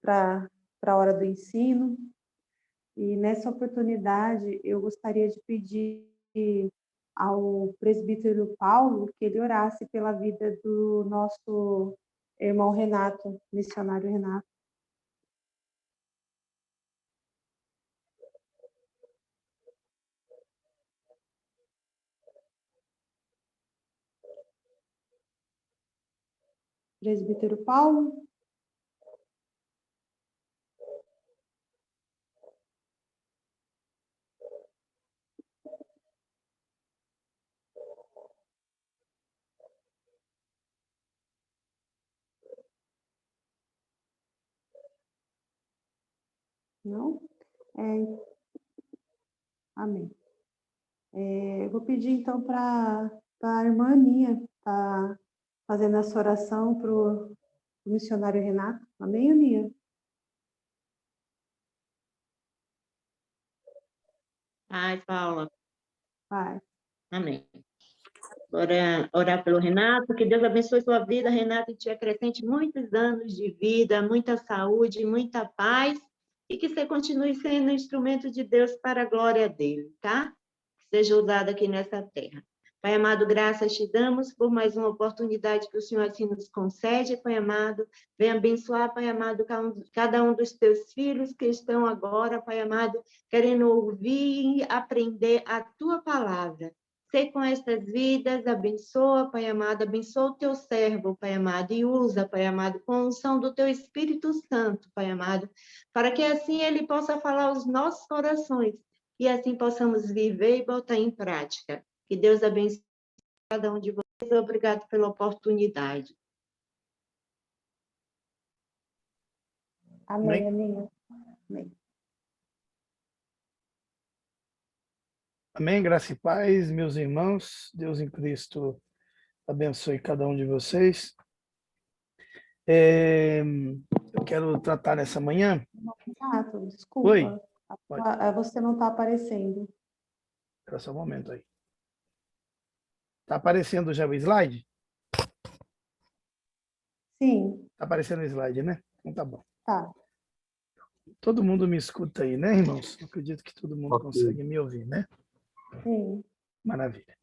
para a hora do ensino. E nessa oportunidade, eu gostaria de pedir ao presbítero Paulo que ele orasse pela vida do nosso irmão Renato, missionário Renato. Presbítero Paulo? Não? Amém. Eu vou pedir, então, para a irmã Aninha estar fazendo essa oração para o missionário Renato. Amém, Aninha? Paz, Paula. Vai. Amém. Orar pelo Renato, que Deus abençoe sua vida, Renato, e te acrescente muitos anos de vida, muita saúde, muita paz, e que você continue sendo instrumento de Deus para a glória dele, tá? Que seja usado aqui nessa terra. Pai amado, graças te damos por mais uma oportunidade que o Senhor assim nos concede, Pai amado. Venha abençoar, Pai amado, cada um dos teus filhos que estão agora, Pai amado, querendo ouvir e aprender a tua palavra. Sei com estas vidas, abençoa, Pai amado, abençoa o teu servo, Pai amado, e usa, Pai amado, com a unção do teu Espírito Santo, Pai amado, para que assim ele possa falar aos nossos corações e assim possamos viver e botar em prática. Que Deus abençoe cada um de vocês. Obrigado pela oportunidade. Amém, Aninha. Amém. Amém, graça e paz, meus irmãos. Deus em Cristo abençoe cada um de vocês. Eu quero tratar nessa manhã. Renato, desculpa. Oi. Você não está aparecendo. Espera só um momento aí. Está aparecendo já o slide? Sim. Está aparecendo o slide, né? Então tá bom. Tá. Todo mundo me escuta aí, né, irmãos? Eu acredito que todo mundo consegue me ouvir, né? Sim. Maravilha.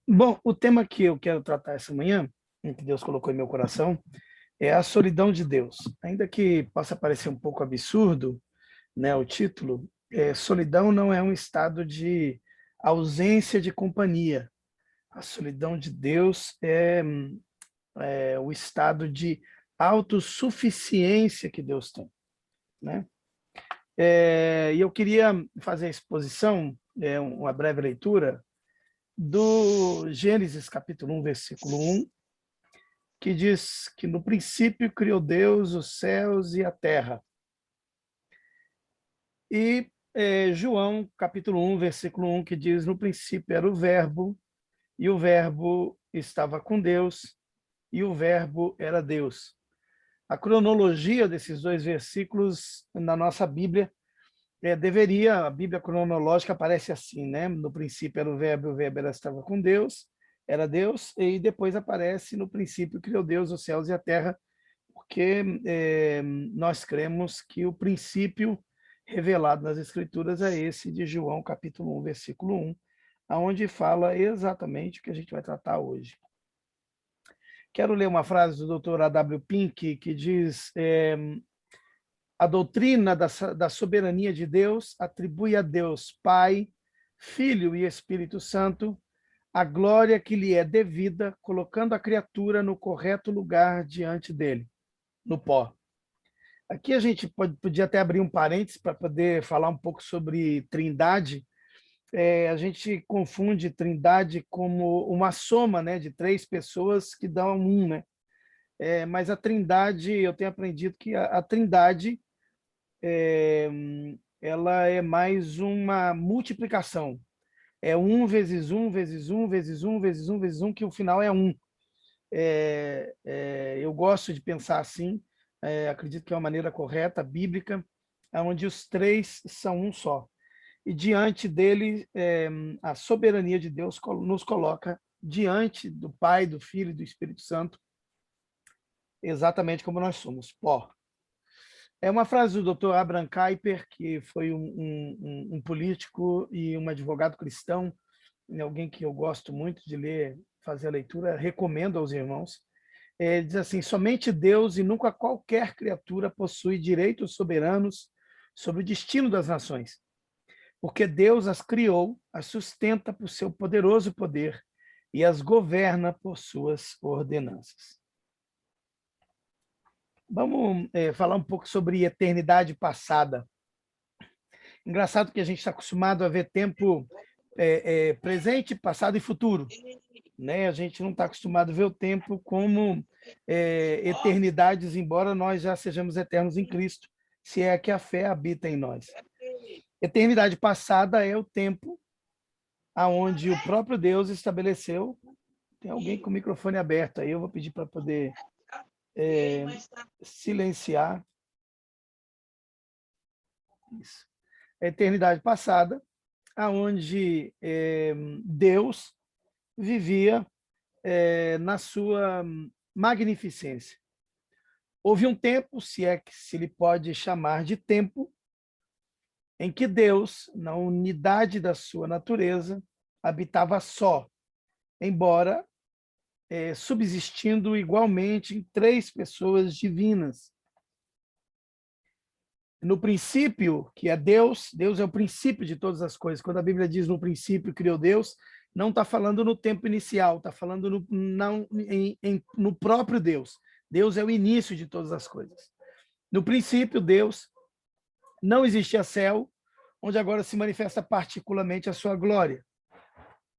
Bom, o tema que eu quero tratar essa manhã, que Deus colocou em meu coração, é a solidão de Deus. Ainda que possa parecer um pouco absurdo, né, o título, solidão não é um estado de ausência de companhia. A solidão de Deus é o estado de autossuficiência que Deus tem, né? E eu queria fazer a exposição, uma breve leitura, do Gênesis capítulo 1, versículo 1, que diz que no princípio criou Deus os céus e a terra. E João capítulo 1, versículo 1, que diz no princípio era o verbo, e o verbo estava com Deus, e o verbo era Deus. A cronologia desses dois versículos na nossa Bíblia a Bíblia cronológica aparece assim, né? No princípio era o verbo estava com Deus, era Deus, e depois aparece no princípio criou Deus os céus e a terra, porque nós cremos que o princípio revelado nas Escrituras é esse de João, capítulo 1, versículo 1, onde fala exatamente o que a gente vai tratar hoje. Quero ler uma frase do Dr. A.W. Pink, que diz: a doutrina da soberania de Deus atribui a Deus Pai, Filho e Espírito Santo a glória que lhe é devida, colocando a criatura no correto lugar diante dele, no pó. Aqui a gente podia até abrir um parênteses para poder falar um pouco sobre trindade. A gente confunde trindade como uma soma, né, de três pessoas que dão um, né? Mas a trindade, eu tenho aprendido que a trindade ela é mais uma multiplicação. É 1 vezes 1 vezes 1 vezes 1 vezes 1 vezes 1, que o final é 1. Eu gosto de pensar assim, acredito que é uma maneira correta, bíblica, onde os três são um só. E diante dele, a soberania de Deus nos coloca diante do Pai, do Filho e do Espírito Santo, exatamente como nós somos, pó. É uma frase do Dr. Abraham Kuyper, que foi um político e um advogado cristão, alguém que eu gosto muito de ler, fazer a leitura, recomendo aos irmãos. Diz assim: somente Deus e nunca qualquer criatura possui direitos soberanos sobre o destino das nações, porque Deus as criou, as sustenta por seu poderoso poder e as governa por suas ordenanças. Vamos falar um pouco sobre eternidade passada. Engraçado que a gente está acostumado a ver tempo presente, passado e futuro, né? A gente não está acostumado a ver o tempo como eternidades, embora nós já sejamos eternos em Cristo, se é que a fé habita em nós. Eternidade passada é o tempo aonde o próprio Deus estabeleceu. Tem alguém com o microfone aberto aí, eu vou pedir para poder silenciar. Isso. A eternidade passada, aonde Deus vivia na sua magnificência. Houve um tempo, se é que se lhe pode chamar de tempo, em que Deus, na unidade da sua natureza, habitava só, embora subsistindo igualmente em 3 pessoas divinas. No princípio, que é Deus, Deus é o princípio de todas as coisas. Quando a Bíblia diz no princípio criou Deus, não está falando no tempo inicial, está falando no próprio Deus. Deus é o início de todas as coisas. No princípio, Deus, não existia céu, onde agora se manifesta particularmente a sua glória.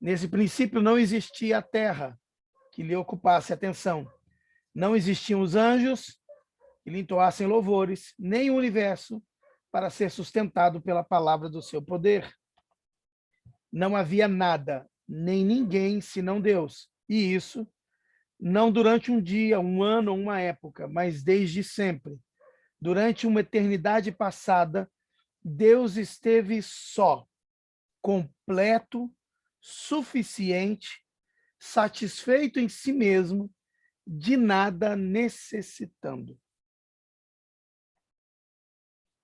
Nesse princípio não existia a terra, que lhe ocupasse atenção. Não existiam os anjos, que lhe entoassem louvores, nem o universo para ser sustentado pela palavra do seu poder. Não havia nada, nem ninguém, senão Deus. E isso, não durante um dia, um ano ou uma época, mas desde sempre. Durante uma eternidade passada, Deus esteve só, completo, suficiente, satisfeito em si mesmo, de nada necessitando.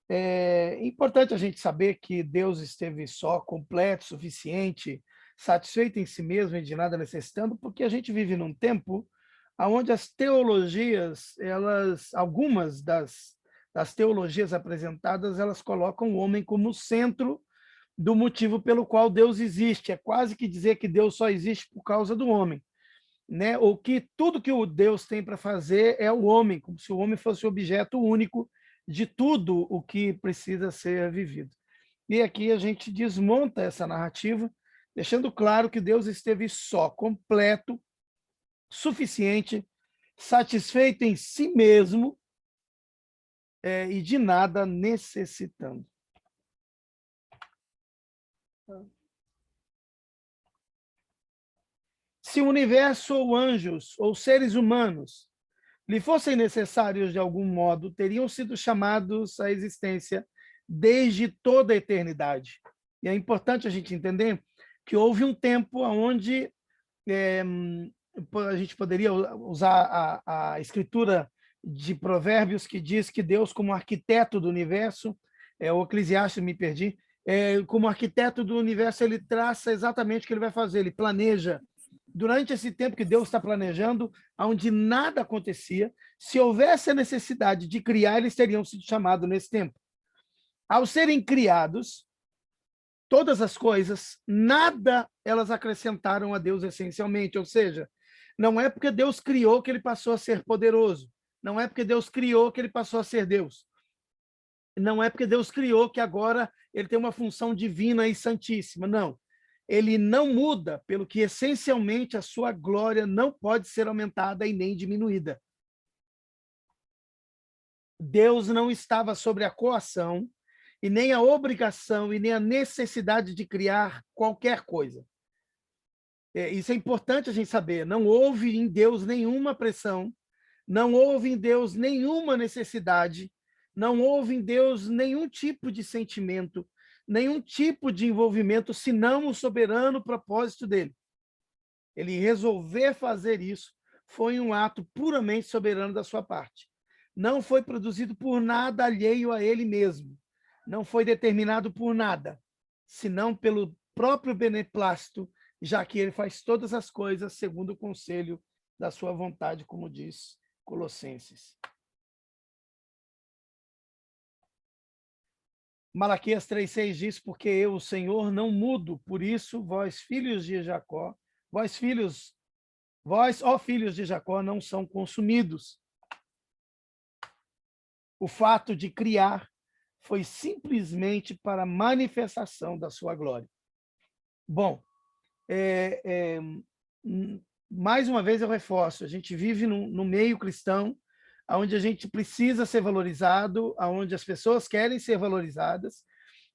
É importante a gente saber que Deus esteve só, completo, suficiente, satisfeito em si mesmo e de nada necessitando, porque a gente vive num tempo onde as teologias, algumas das teologias apresentadas, elas colocam o homem como centro do motivo pelo qual Deus existe. É quase que dizer que Deus só existe por causa do homem, né? Ou que tudo que o Deus tem para fazer é o homem, como se o homem fosse o objeto único de tudo o que precisa ser vivido. E aqui a gente desmonta essa narrativa, deixando claro que Deus esteve só, completo, suficiente, satisfeito em si mesmo e de nada necessitando. Se o universo ou anjos ou seres humanos lhe fossem necessários de algum modo, teriam sido chamados à existência desde toda a eternidade. E é importante a gente entender que houve um tempo onde a gente poderia usar a escritura de Provérbios, que diz que Deus, como arquiteto do universo, o Eclesiastes, me perdi, como arquiteto do universo, ele traça exatamente o que ele vai fazer, ele planeja. Durante esse tempo que Deus está planejando, onde nada acontecia, se houvesse a necessidade de criar, eles teriam sido chamados nesse tempo. Ao serem criados, todas as coisas, nada elas acrescentaram a Deus essencialmente, ou seja, não é porque Deus criou que ele passou a ser poderoso, não é porque Deus criou que ele passou a ser Deus, não é porque Deus criou que agora ele tem uma função divina e santíssima, não. Ele não muda, pelo que essencialmente a sua glória não pode ser aumentada e nem diminuída. Deus não estava sobre a coação e nem a obrigação e nem a necessidade de criar qualquer coisa. Isso é importante a gente saber. Não houve em Deus nenhuma pressão, não houve em Deus nenhuma necessidade, não houve em Deus nenhum tipo de sentimento, nenhum tipo de envolvimento, senão o soberano propósito dele. Ele resolver fazer isso foi um ato puramente soberano da sua parte. Não foi produzido por nada alheio a ele mesmo. Não foi determinado por nada, senão pelo próprio beneplácito, já que ele faz todas as coisas segundo o conselho da sua vontade, como diz Colossenses. Malaquias 3,6 diz, porque eu, o Senhor, não mudo, por isso, vós, filhos de Jacó, vós, ó filhos de Jacó, não são consumidos. O fato de criar foi simplesmente para a manifestação da sua glória. Bom, mais uma vez eu reforço, a gente vive no meio cristão, onde a gente precisa ser valorizado, onde as pessoas querem ser valorizadas,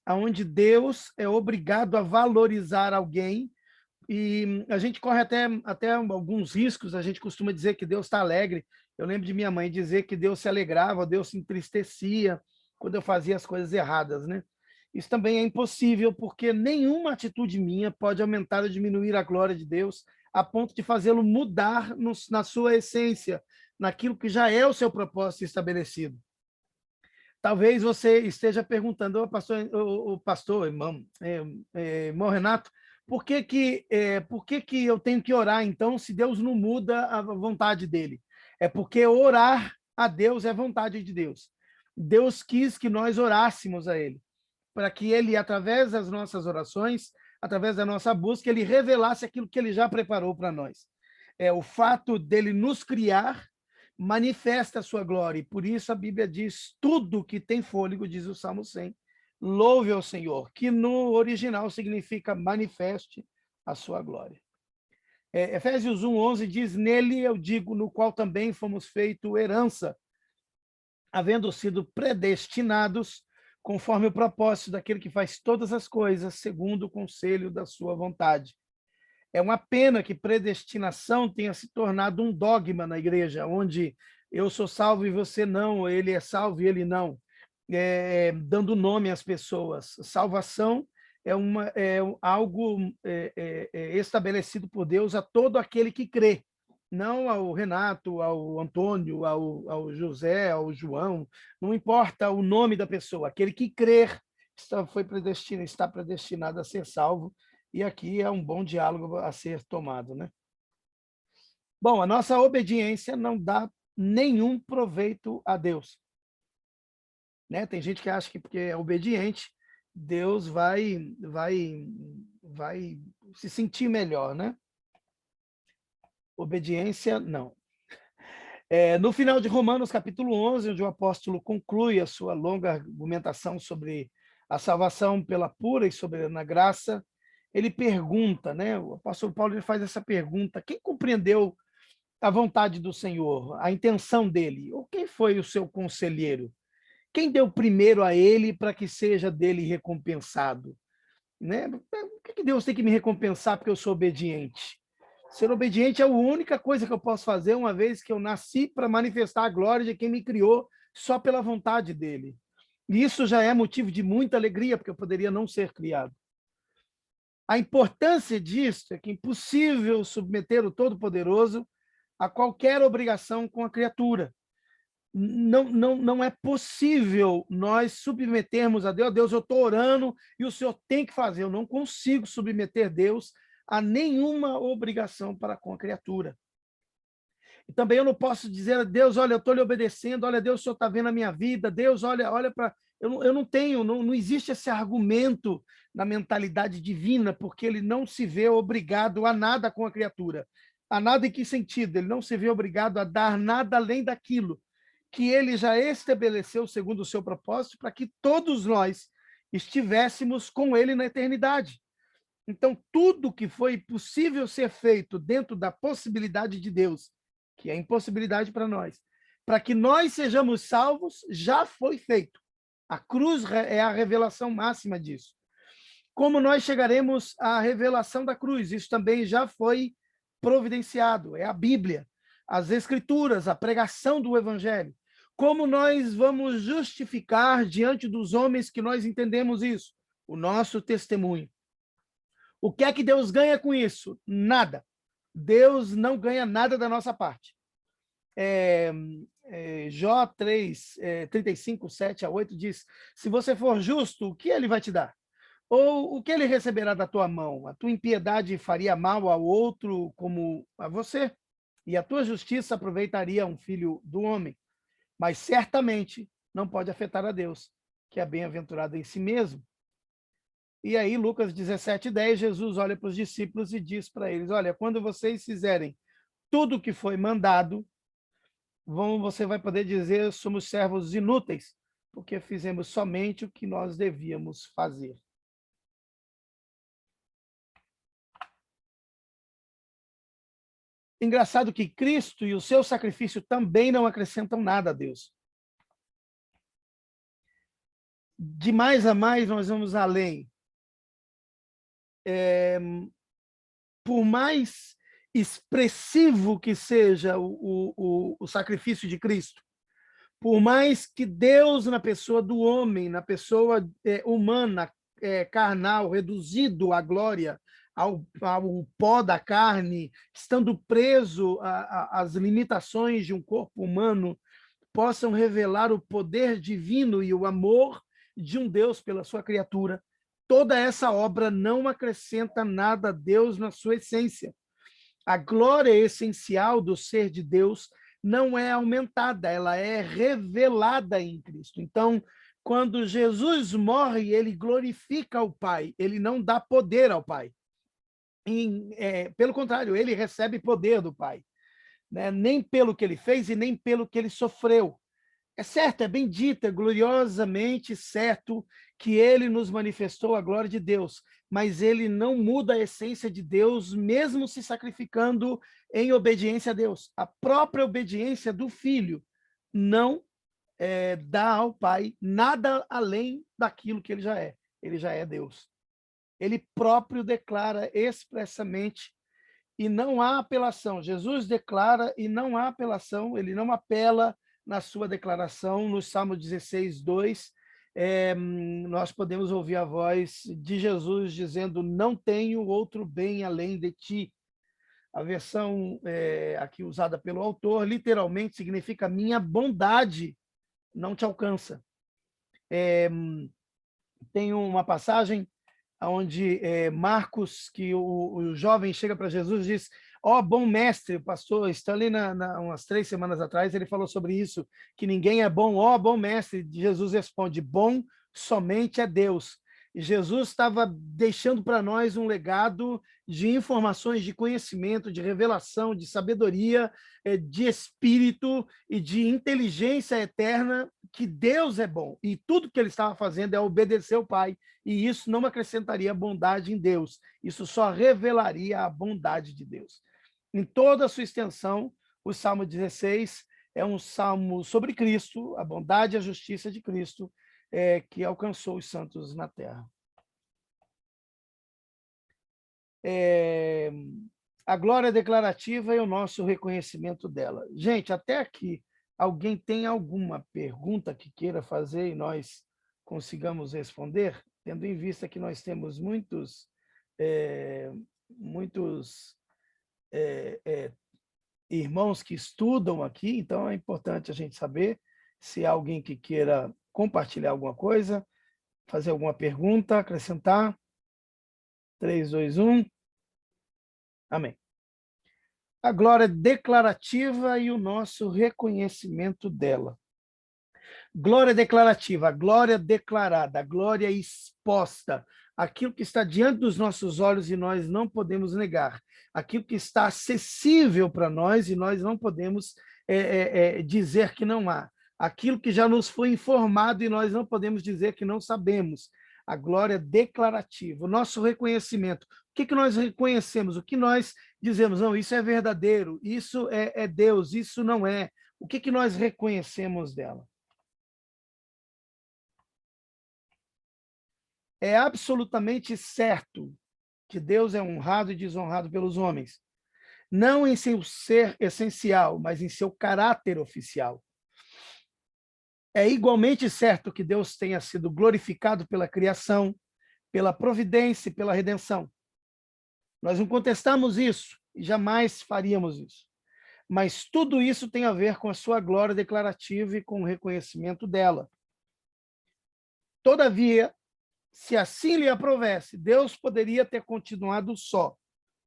onde Deus é obrigado a valorizar alguém, e a gente corre até alguns riscos. A gente costuma dizer que Deus está alegre. Eu lembro de minha mãe dizer que Deus se alegrava, Deus se entristecia quando eu fazia as coisas erradas, né? Isso também é impossível, porque nenhuma atitude minha pode aumentar ou diminuir a glória de Deus a ponto de fazê-lo mudar na sua essência, naquilo que já é o seu propósito estabelecido. Talvez você esteja perguntando, pastor, irmão Renato, por que eu tenho que orar, então, se Deus não muda a vontade dele? É porque orar a Deus é vontade de Deus. Deus quis que nós orássemos a ele, para que ele, através das nossas orações, através da nossa busca, ele revelasse aquilo que ele já preparou para nós. O fato dele nos criar manifesta a sua glória, e por isso a Bíblia diz, tudo que tem fôlego, diz o Salmo 100, louve ao Senhor, que no original significa manifeste a sua glória. Efésios 1:11 diz, nele eu digo, no qual também fomos feito herança, havendo sido predestinados conforme o propósito daquele que faz todas as coisas segundo o conselho da sua vontade. É uma pena que predestinação tenha se tornado um dogma na igreja, onde eu sou salvo e você não, ele é salvo e ele não, dando nome às pessoas. Salvação é algo estabelecido por Deus a todo aquele que crê, não ao Renato, ao Antônio, ao José, ao João, não importa o nome da pessoa, aquele que crer está predestinado a ser salvo. E aqui é um bom diálogo a ser tomado, né? Bom, a nossa obediência não dá nenhum proveito a Deus, né? Tem gente que acha que porque é obediente, Deus vai se sentir melhor, né? Obediência, não. No final de Romanos, capítulo 11, onde o apóstolo conclui a sua longa argumentação sobre a salvação pela pura e soberana graça, ele pergunta, né? O apóstolo Paulo ele faz essa pergunta, quem compreendeu a vontade do Senhor, a intenção dele? Ou quem foi o seu conselheiro? Quem deu primeiro a ele para que seja dele recompensado? Né? Por que Deus tem que me recompensar porque eu sou obediente? Ser obediente é a única coisa que eu posso fazer, uma vez que eu nasci para manifestar a glória de quem me criou só pela vontade dele. E isso já é motivo de muita alegria, porque eu poderia não ser criado. A importância disso é que é impossível submeter o Todo-Poderoso a qualquer obrigação com a criatura. Não é possível nós submetermos a Deus. Deus, eu estou orando e o Senhor tem que fazer. Eu não consigo submeter Deus a nenhuma obrigação para com a criatura. E também eu não posso dizer a Deus, olha, eu estou lhe obedecendo, olha, Deus, o Senhor está vendo a minha vida, Deus, olha para... Eu não existe esse argumento na mentalidade divina, porque ele não se vê obrigado a nada com a criatura. A nada em que sentido? Ele não se vê obrigado a dar nada além daquilo que ele já estabeleceu segundo o seu propósito para que todos nós estivéssemos com ele na eternidade. Então, tudo que foi possível ser feito dentro da possibilidade de Deus, que é impossibilidade para nós, para que nós sejamos salvos, já foi feito. A cruz é a revelação máxima disso. Como nós chegaremos à revelação da cruz? Isso também já foi providenciado, é a Bíblia, as Escrituras, a pregação do Evangelho. Como nós vamos justificar diante dos homens que nós entendemos isso? O nosso testemunho. O que é que Deus ganha com isso? Nada. Deus não ganha nada da nossa parte. Jó 3, 35, 7 a 8 diz: se você for justo, o que ele vai te dar? Ou o que ele receberá da tua mão? A tua impiedade faria mal ao outro como a você, e a tua justiça aproveitaria um filho do homem. Mas certamente não pode afetar a Deus, que é bem-aventurado em si mesmo. E aí, Lucas 17:10, Jesus olha para os discípulos e diz para eles: olha, quando vocês fizerem tudo o que foi mandado, você vai poder dizer: somos servos inúteis, porque fizemos somente o que nós devíamos fazer. Engraçado que Cristo e o seu sacrifício também não acrescentam nada a Deus. De mais a mais, nós vamos além. Por mais expressivo que seja o sacrifício de Cristo, por mais que Deus, na pessoa do homem, na pessoa humana, carnal, reduzido à glória, ao pó da carne, estando preso às limitações de um corpo humano, possam revelar o poder divino e o amor de um Deus pela sua criatura. Toda essa obra não acrescenta nada a Deus na sua essência. A glória essencial do ser de Deus não é aumentada, ela é revelada em Cristo. Então, quando Jesus morre, ele glorifica o Pai, ele não dá poder ao Pai. Pelo contrário, ele recebe poder do Pai, né? Nem pelo que ele fez e nem pelo que ele sofreu. É certo, é bendito, é gloriosamente certo que ele nos manifestou a glória de Deus, mas ele não muda a essência de Deus, mesmo se sacrificando em obediência a Deus. A própria obediência do Filho não dá ao Pai nada além daquilo que ele já é. Ele já é Deus. Ele próprio declara expressamente e não há apelação. Jesus declara e não há apelação, ele não apela na sua declaração. No Salmo 16:2, nós podemos ouvir a voz de Jesus dizendo: não tenho outro bem além de ti. A versão aqui usada pelo autor literalmente significa: minha bondade não te alcança. Tem uma passagem onde Marcos, que o jovem chega para Jesus e diz: ó, bom mestre, o pastor Stanley, umas 3 semanas atrás, ele falou sobre isso, que ninguém é bom, ó, bom mestre. Jesus responde: bom somente é Deus. E Jesus estava deixando para nós um legado de informações, de conhecimento, de revelação, de sabedoria, de espírito e de inteligência eterna, que Deus é bom. E tudo que ele estava fazendo é obedecer ao Pai. E isso não acrescentaria bondade em Deus. Isso só revelaria a bondade de Deus. Em toda a sua extensão, o Salmo 16 é um salmo sobre Cristo, a bondade e a justiça de Cristo, que alcançou os santos na terra. A glória declarativa e o nosso reconhecimento dela. Gente, até aqui, alguém tem alguma pergunta que queira fazer e nós consigamos responder? Tendo em vista que nós temos muitos irmãos que estudam aqui, então é importante a gente saber se há alguém que queira compartilhar alguma coisa, fazer alguma pergunta, acrescentar. 3, 2, 1. Amém. A glória declarativa e o nosso reconhecimento dela. Glória declarativa, a glória declarada, a glória exposta, aquilo que está diante dos nossos olhos e nós não podemos negar, aquilo que está acessível para nós e nós não podemos dizer que não há, aquilo que já nos foi informado e nós não podemos dizer que não sabemos. A glória declarativa, o nosso reconhecimento. O que nós reconhecemos? O que nós dizemos? Não, isso é verdadeiro, isso é Deus, isso não é. O que nós reconhecemos dela? É absolutamente certo que Deus é honrado e desonrado pelos homens. Não em seu ser essencial, mas em seu caráter oficial. É igualmente certo que Deus tenha sido glorificado pela criação, pela providência e pela redenção. Nós não contestamos isso e jamais faríamos isso. mas tudo isso tem a ver com a sua glória declarativa e com o reconhecimento dela. Todavia, se assim lhe aprovesse, Deus poderia ter continuado só,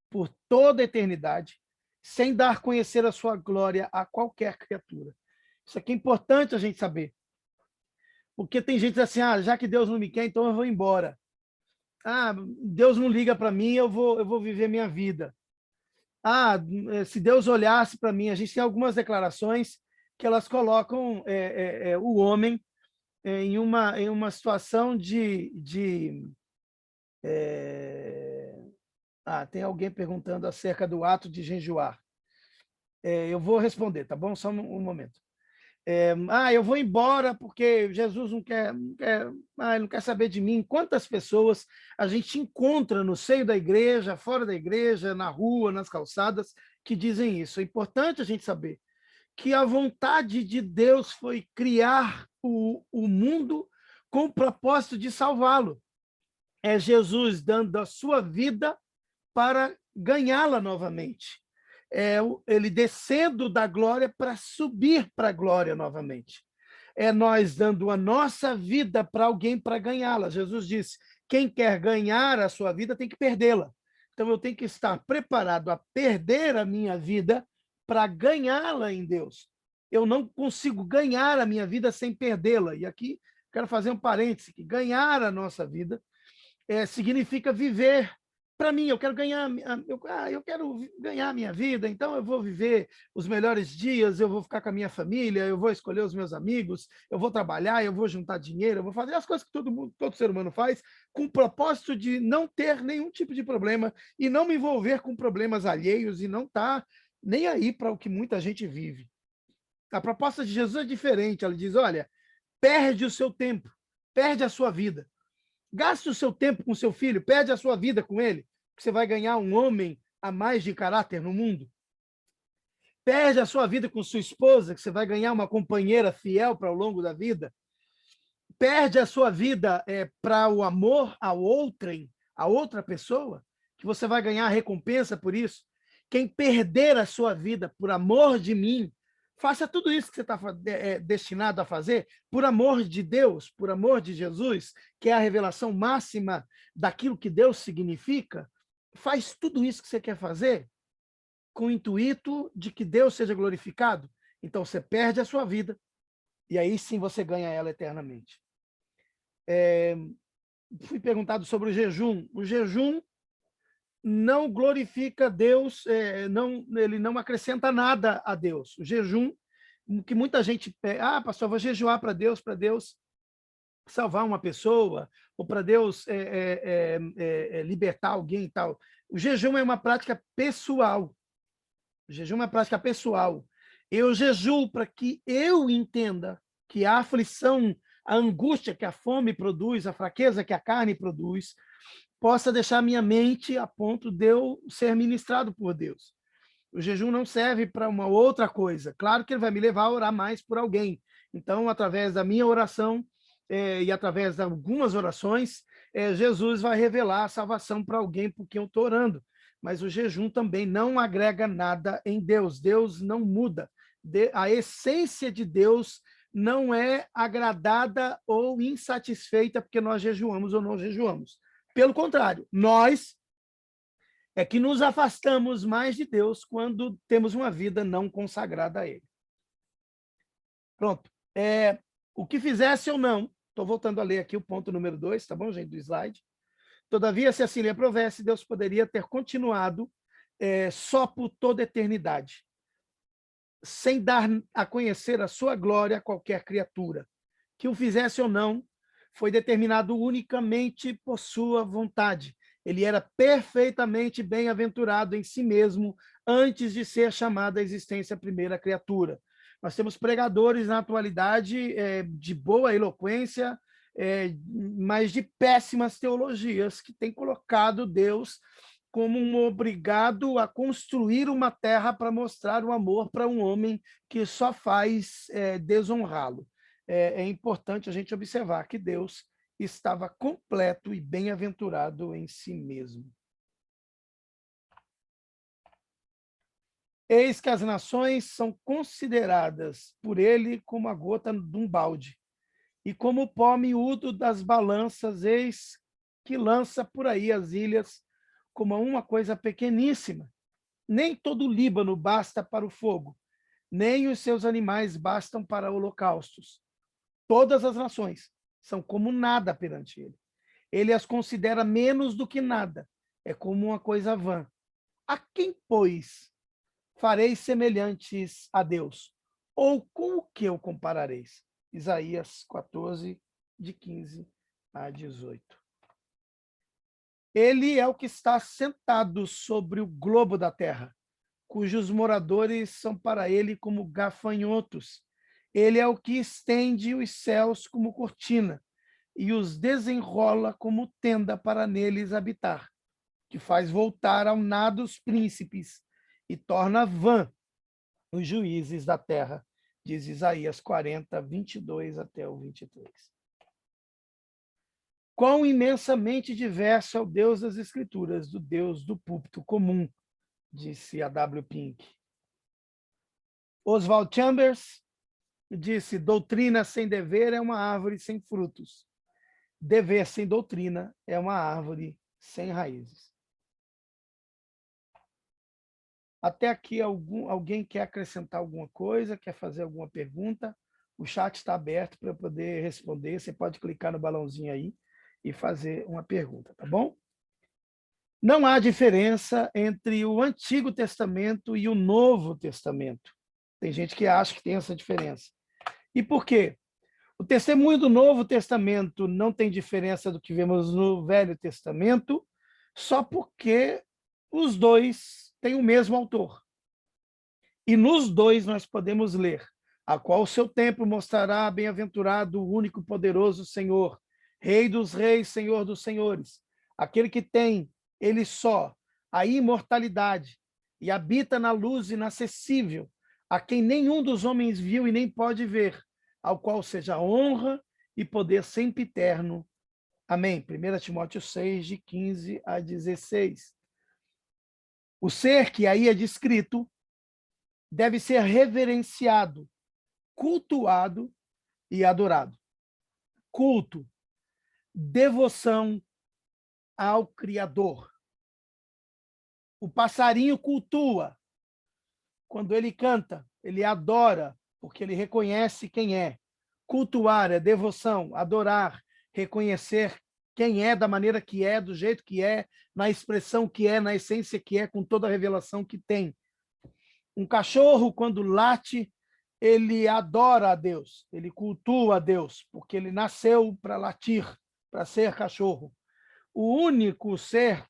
por toda a eternidade, sem dar a conhecer a sua glória a qualquer criatura. Isso aqui é importante a gente saber. Porque tem gente assim, já que Deus não me quer, então eu vou embora. Deus não liga para mim, eu vou viver minha vida. Se Deus olhasse para mim, a gente tem algumas declarações que elas colocam o homem em uma situação tem alguém perguntando acerca do ato de jejuar. Eu vou responder, tá bom? Só um momento. Eu vou embora porque Jesus não quer saber de mim. Quantas pessoas a gente encontra no seio da igreja, fora da igreja, na rua, nas calçadas, que dizem isso? É importante a gente saber que a vontade de Deus foi criar o mundo com o propósito de salvá-lo. É Jesus dando a sua vida para ganhá-la novamente. Ele descendo da glória para subir para a glória novamente. É nós dando a nossa vida para alguém para ganhá-la. Jesus disse, quem quer ganhar a sua vida tem que perdê-la. Então eu tenho que estar preparado a perder a minha vida para ganhá-la em Deus. Eu não consigo ganhar a minha vida sem perdê-la. E aqui quero fazer um parêntese, que ganhar a nossa vida significa viver. Para mim, eu quero ganhar, eu quero ganhar a minha vida, então eu vou viver os melhores dias, eu vou ficar com a minha família, eu vou escolher os meus amigos, eu vou trabalhar, eu vou juntar dinheiro, eu vou fazer as coisas que todo ser humano faz, com o propósito de não ter nenhum tipo de problema e não me envolver com problemas alheios e não estar nem aí para o que muita gente vive. A proposta de Jesus é diferente, ela diz, olha, perde o seu tempo, perde a sua vida. Gaste o seu tempo com seu filho, perde a sua vida com ele, que você vai ganhar um homem a mais de caráter no mundo. Perde a sua vida com sua esposa, que você vai ganhar uma companheira fiel para o longo da vida. Perde a sua vida para o amor a outra pessoa, que você vai ganhar recompensa por isso. Quem perder a sua vida por amor de mim, faça tudo isso que você está destinado a fazer por amor de Deus, por amor de Jesus, que é a revelação máxima daquilo que Deus significa. Faz tudo isso que você quer fazer com o intuito de que Deus seja glorificado. Então, você perde a sua vida e aí sim você ganha ela eternamente. Fui perguntado sobre o jejum. O jejum não glorifica Deus, ele não acrescenta nada a Deus. O jejum, que muita gente pede, pastor, eu vou jejuar para Deus salvar uma pessoa, ou para Deus libertar alguém e tal. O jejum é uma prática pessoal. O jejum é uma prática pessoal. Eu jejuo para que eu entenda que a aflição, a angústia que a fome produz, a fraqueza que a carne produz, possa deixar minha mente a ponto de eu ser ministrado por Deus. O jejum não serve para uma outra coisa. Claro que ele vai me levar a orar mais por alguém. Então, através da minha oração e através de algumas orações, Jesus vai revelar a salvação para alguém por quem eu estou orando. Mas o jejum também não agrega nada em Deus. Deus não muda. A essência de Deus não é agradada ou insatisfeita porque nós jejuamos ou não jejuamos. Pelo contrário, nós é que nos afastamos mais de Deus quando temos uma vida não consagrada a Ele. Pronto. O que fizesse ou não, estou voltando a ler aqui o ponto número 2, tá bom, gente, do slide? Todavia, se assim lhe aprovesse, Deus poderia ter continuado só por toda a eternidade, sem dar a conhecer a sua glória a qualquer criatura. Que o fizesse ou não, foi determinado unicamente por sua vontade. Ele era perfeitamente bem-aventurado em si mesmo antes de ser chamado à existência a primeira criatura. Nós temos pregadores na atualidade de boa eloquência, mas de péssimas teologias, que têm colocado Deus como um obrigado a construir uma terra para mostrar o amor para um homem que só faz desonrá-lo. É importante a gente observar que Deus estava completo e bem-aventurado em si mesmo. Eis que as nações são consideradas por ele como a gota de um balde, e como o pó miúdo das balanças, eis que lança por aí as ilhas como uma coisa pequeníssima. Nem todo o Líbano basta para o fogo, nem os seus animais bastam para holocaustos. Todas as nações são como nada perante ele. Ele as considera menos do que nada. É como uma coisa vã. A quem, pois, fareis semelhantes a Deus? Ou com o que o comparareis? Isaías 14, de 15 a 18. Ele é o que está sentado sobre o globo da terra, cujos moradores são para ele como gafanhotos. Ele é o que estende os céus como cortina e os desenrola como tenda para neles habitar, que faz voltar ao nado os príncipes e torna vã os juízes da terra, diz Isaías 40, 22 até o 23. Quão imensamente diverso é o Deus das Escrituras do Deus do púlpito comum, disse a W. Pink. Oswald Chambers disse: doutrina sem dever é uma árvore sem frutos. Dever sem doutrina é uma árvore sem raízes. Até aqui, alguém quer acrescentar alguma coisa? Quer fazer alguma pergunta? O chat está aberto para eu poder responder. Você pode clicar no balãozinho aí e fazer uma pergunta, tá bom? Não há diferença entre o Antigo Testamento e o Novo Testamento. Tem gente que acha que tem essa diferença. E por quê? O testemunho do Novo Testamento não tem diferença do que vemos no Velho Testamento, só porque os dois têm o mesmo autor. E nos dois nós podemos ler: a qual o seu tempo mostrará bem-aventurado o único poderoso Senhor, Rei dos reis, Senhor dos senhores, aquele que tem, ele só, a imortalidade e habita na luz inacessível, a quem nenhum dos homens viu e nem pode ver, ao qual seja honra e poder sempre eterno. Amém. 1 Timóteo 6, de 15 a 16. O ser que aí é descrito deve ser reverenciado, cultuado e adorado. Culto, devoção ao Criador. O passarinho cultua. Quando ele canta, ele adora, porque ele reconhece quem é. Cultuar é devoção, adorar, reconhecer quem é da maneira que é, do jeito que é, na expressão que é, na essência que é, com toda a revelação que tem. Um cachorro, quando late, ele adora a Deus, ele cultua a Deus, porque ele nasceu para latir, para ser cachorro. O único ser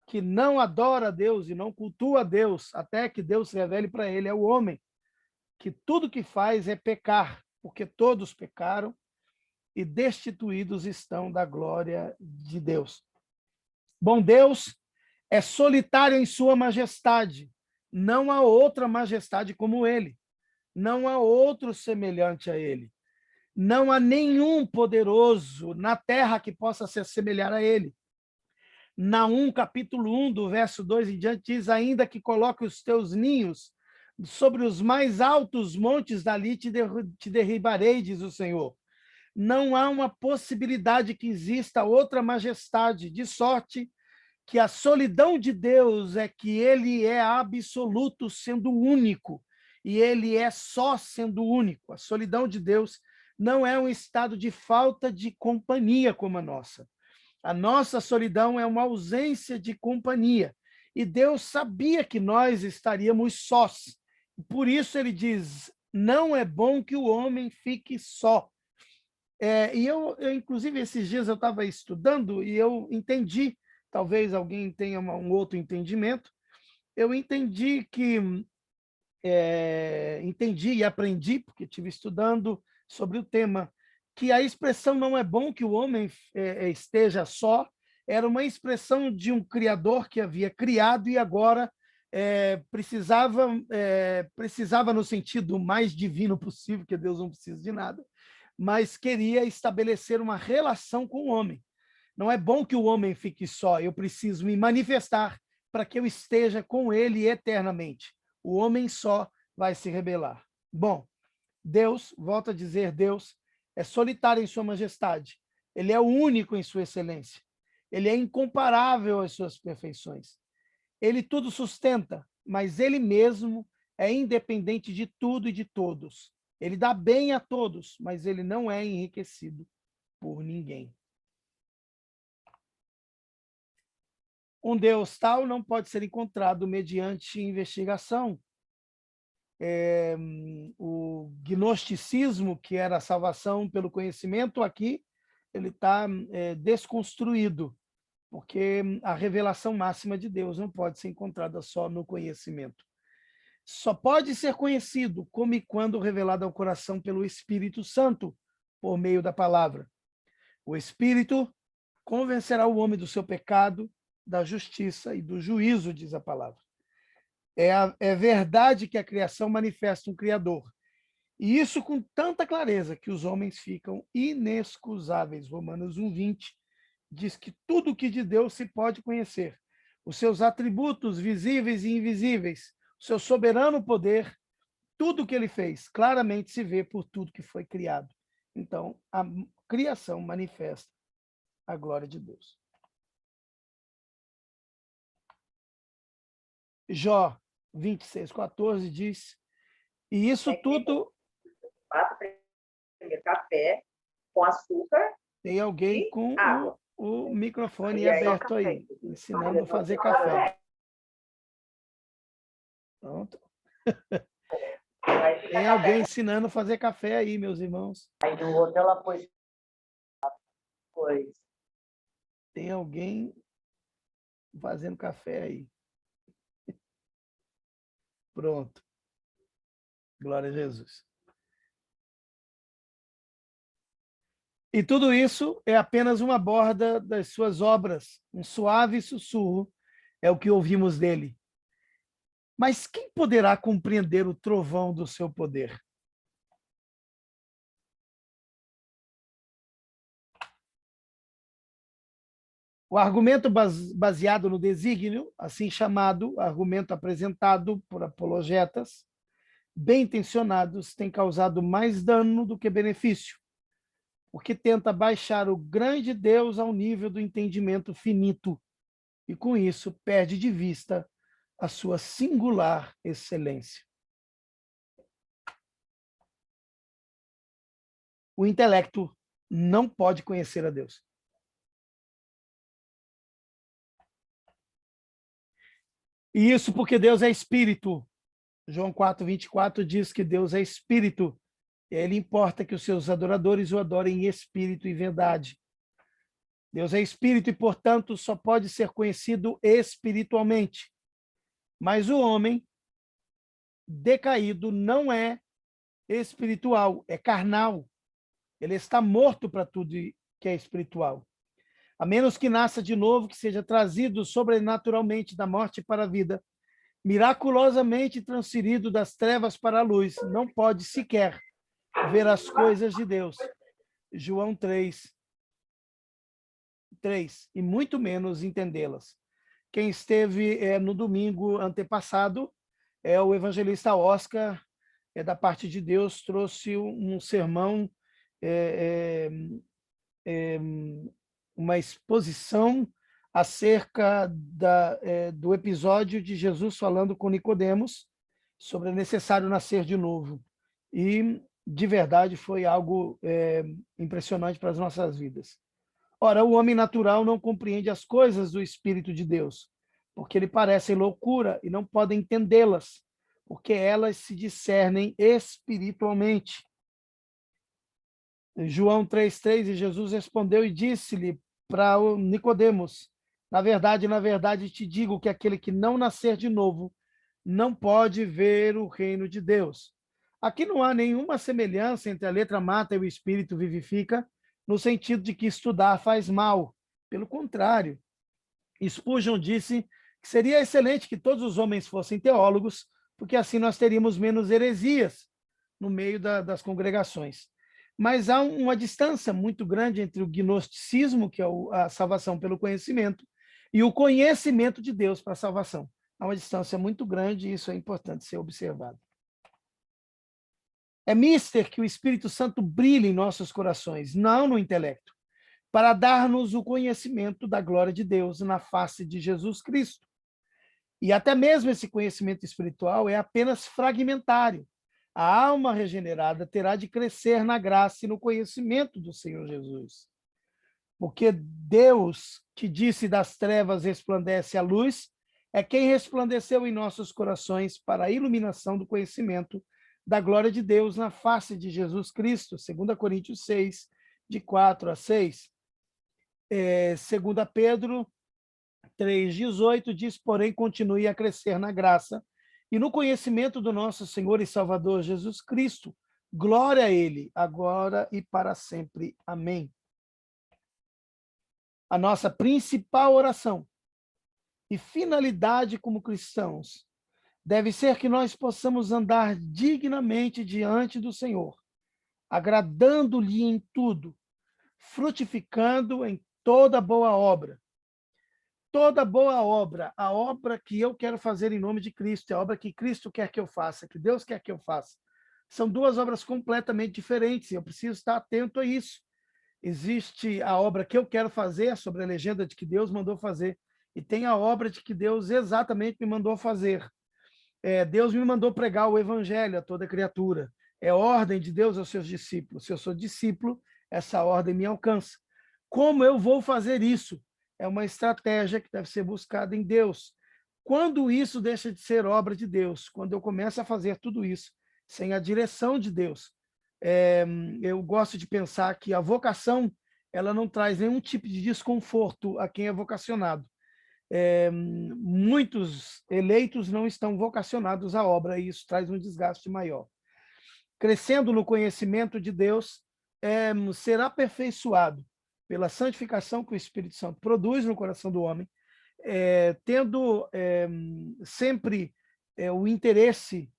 que não adora a Deus e não cultua a Deus, até que Deus se revele para ele, é o homem, que tudo que faz é pecar, porque todos pecaram e destituídos estão da glória de Deus. Bom, Deus é solitário em sua majestade, não há outra majestade como ele, não há outro semelhante a ele, não há nenhum poderoso na terra que possa se assemelhar a ele. Naum, capítulo 1, do verso 2 em diante, diz: ainda que coloque os teus ninhos sobre os mais altos montes, dali te derribarei, diz o Senhor. Não há uma possibilidade que exista outra majestade, de sorte que a solidão de Deus é que ele é absoluto, sendo único, e ele é só sendo único. A solidão de Deus não é um estado de falta de companhia como a nossa. A nossa solidão é uma ausência de companhia. E Deus sabia que nós estaríamos sós. Por isso ele diz: não é bom que o homem fique só. E eu, inclusive, esses dias eu estava estudando e eu entendi, talvez alguém tenha um outro entendimento, eu entendi que, entendi e aprendi, porque estive estudando sobre o tema, que a expressão não é bom que o homem esteja só, era uma expressão de um Criador que havia criado e agora precisava no sentido mais divino possível, que Deus não precisa de nada, mas queria estabelecer uma relação com o homem. Não é bom que o homem fique só, eu preciso me manifestar para que eu esteja com ele eternamente. O homem só vai se rebelar. Bom, Deus, volto a dizer, Deus é solitário em sua majestade. Ele é o único em sua excelência. Ele é incomparável às suas perfeições. Ele tudo sustenta, mas ele mesmo é independente de tudo e de todos. Ele dá bem a todos, mas ele não é enriquecido por ninguém. Um Deus tal não pode ser encontrado mediante investigação. O gnosticismo, que era a salvação pelo conhecimento, aqui ele está desconstruído, porque a revelação máxima de Deus não pode ser encontrada só no conhecimento. Só pode ser conhecido como e quando revelado ao coração pelo Espírito Santo, por meio da palavra. O Espírito convencerá o homem do seu pecado, da justiça e do juízo, diz a palavra. É verdade que a criação manifesta um Criador, e isso com tanta clareza que os homens ficam inexcusáveis. Romanos 1:20 diz que tudo o que de Deus se pode conhecer, os seus atributos visíveis e invisíveis, o seu soberano poder, tudo o que ele fez, claramente se vê por tudo que foi criado. Então, a criação manifesta a glória de Deus. Jó 26:14 diz, e isso tudo... Café com açúcar. Tem alguém com o microfone aberto aí, ensinando a fazer café. Pronto. Tem alguém ensinando a fazer café aí, meus irmãos. Aí no outro ela pôs. Tem alguém fazendo café aí. Pronto. Glória a Jesus. E tudo isso é apenas uma borda das suas obras, um suave sussurro é o que ouvimos dele. Mas quem poderá compreender o trovão do seu poder? O argumento baseado no desígnio, assim chamado, argumento apresentado por apologetas, bem intencionados, tem causado mais dano do que benefício, porque tenta baixar o grande Deus ao nível do entendimento finito, e com isso perde de vista a sua singular excelência. O intelecto não pode conhecer a Deus. E isso porque Deus é espírito. João 4:24 diz que Deus é espírito. Ele importa que os seus adoradores o adorem em espírito e verdade. Deus é espírito e, portanto, só pode ser conhecido espiritualmente. Mas o homem decaído não é espiritual, é carnal. Ele está morto para tudo que é espiritual. A menos que nasça de novo, que seja trazido sobrenaturalmente da morte para a vida, miraculosamente transferido das trevas para a luz, não pode sequer ver as coisas de Deus. João 3, e muito menos entendê-las. Quem esteve no domingo antepassado é o evangelista Oscar, da parte de Deus, trouxe um sermão, uma exposição acerca do episódio de Jesus falando com Nicodemos sobre é necessário nascer de novo. E, de verdade, foi algo impressionante para as nossas vidas. Ora, o homem natural não compreende as coisas do Espírito de Deus, porque lhe parecem loucura e não pode entendê-las, porque elas se discernem espiritualmente. João 3:3, e Jesus respondeu e disse-lhe para Nicodemos, na verdade te digo que aquele que não nascer de novo não pode ver o reino de Deus. Aqui não há nenhuma semelhança entre a letra mata e o espírito vivifica, no sentido de que estudar faz mal. Pelo contrário, Spurgeon disse que seria excelente que todos os homens fossem teólogos, porque assim nós teríamos menos heresias no meio das congregações. Mas há uma distância muito grande entre o gnosticismo, que é a salvação pelo conhecimento, e o conhecimento de Deus para a salvação. Há uma distância muito grande e isso é importante ser observado. É mister que o Espírito Santo brilhe em nossos corações, não no intelecto, para dar-nos o conhecimento da glória de Deus na face de Jesus Cristo. E até mesmo esse conhecimento espiritual é apenas fragmentário. A alma regenerada terá de crescer na graça e no conhecimento do Senhor Jesus. Porque Deus, que disse das trevas resplandece a luz, é quem resplandeceu em nossos corações para a iluminação do conhecimento da glória de Deus na face de Jesus Cristo. 2 Coríntios 6, de 4 a 6. 2 Pedro 3,18 diz, porém, continue a crescer na graça e no conhecimento do nosso Senhor e Salvador Jesus Cristo. Glória a Ele, agora e para sempre. Amém. A nossa principal oração e finalidade como cristãos deve ser que nós possamos andar dignamente diante do Senhor, agradando-lhe em tudo, frutificando em toda boa obra. Toda boa obra, a obra que eu quero fazer em nome de Cristo, é a obra que Cristo quer que eu faça, que Deus quer que eu faça. São duas obras completamente diferentes, e eu preciso estar atento a isso. Existe a obra que eu quero fazer, sobre a legenda de que Deus mandou fazer, e tem a obra de que Deus exatamente me mandou fazer. Deus me mandou pregar o evangelho a toda criatura. É ordem de Deus aos seus discípulos. Se eu sou discípulo, essa ordem me alcança. Como eu vou fazer isso? É uma estratégia que deve ser buscada em Deus. Quando isso deixa de ser obra de Deus, quando eu começo a fazer tudo isso sem a direção de Deus, eu gosto de pensar que a vocação ela não traz nenhum tipo de desconforto a quem é vocacionado. Muitos eleitos não estão vocacionados à obra e isso traz um desgaste maior. Crescendo no conhecimento de Deus, será aperfeiçoado pela santificação que o Espírito Santo produz no coração do homem, tendo sempre o interesse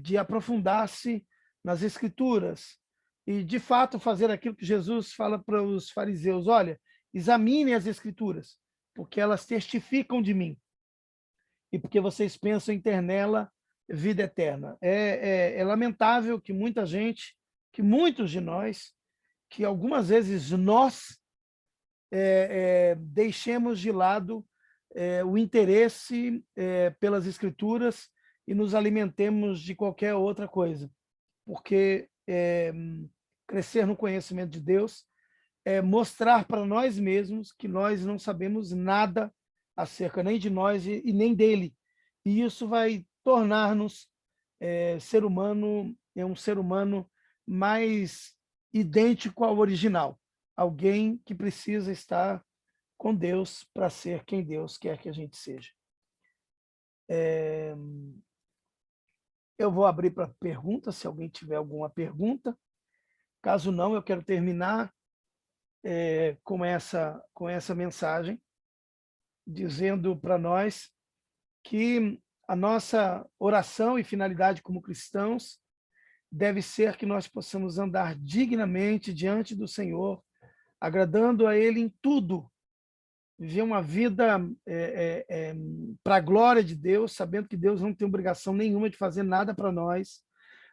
de aprofundar-se nas Escrituras e, de fato, fazer aquilo que Jesus fala para os fariseus: olha, examinem as Escrituras, porque elas testificam de mim e porque vocês pensam em ter nela vida eterna. É lamentável que muita gente, que muitos de nós, que algumas vezes nós deixemos de lado o interesse pelas Escrituras e nos alimentemos de qualquer outra coisa, porque crescer no conhecimento de Deus é mostrar para nós mesmos que nós não sabemos nada acerca nem de nós e nem dele. E isso vai tornar-nos um ser humano mais idêntico ao original. Alguém que precisa estar com Deus para ser quem Deus quer que a gente seja. Eu vou abrir para perguntas, se alguém tiver alguma pergunta. Caso não, eu quero terminar com essa mensagem, dizendo para nós que a nossa oração e finalidade como cristãos deve ser que nós possamos andar dignamente diante do Senhor, agradando a Ele em tudo, viver uma vida para a glória de Deus, sabendo que Deus não tem obrigação nenhuma de fazer nada para nós,